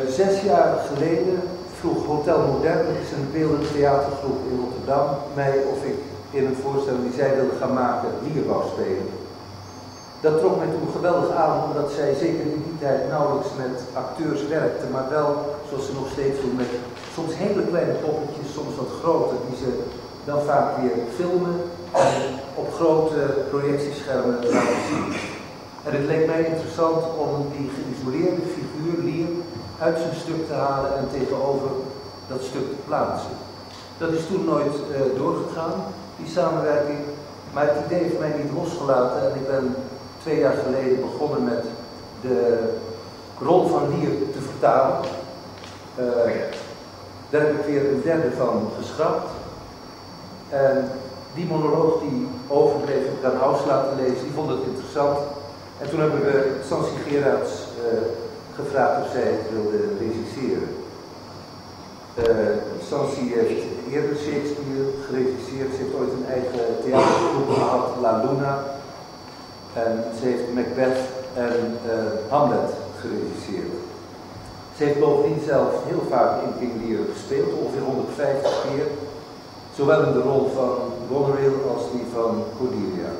6 jaar geleden vroeg Hotel Moderne, dat is een beeldend theatergroep in Rotterdam, mij of ik in een voorstelling die zij wilde gaan maken, Lier wou spelen. Dat trok mij toen geweldig aan, omdat zij zeker in die tijd nauwelijks met acteurs werkte, maar wel, zoals ze nog steeds doen, met soms hele kleine poppetjes, soms wat groter, die ze dan vaak weer filmen en op grote projectieschermen laten zien. En het leek mij interessant om die geïsoleerde figuur, Lier, uit zijn stuk te halen en tegenover dat stuk te plaatsen. Dat is toen nooit doorgegaan, die samenwerking, maar het idee heeft mij niet losgelaten en ik ben 2 jaar geleden begonnen met de rol van Lier te vertalen. Daar heb ik weer een derde van geschrapt. En die monoloog die overbleef, heb ik aan Haus laten lezen, die vond het interessant. En toen hebben we Sansi Gerards gevraagd of zij het wilde regisseren. Sansi heeft eerder Shakespeare geregisseerd. Ze heeft ooit een eigen theatergroep gehad, La Luna. En ze heeft Macbeth en Hamlet geregisseerd. Ze heeft bovendien zelf heel vaak in King Lear gespeeld, ongeveer 150 keer. Zowel in de rol van Goneril als die van Cordelia.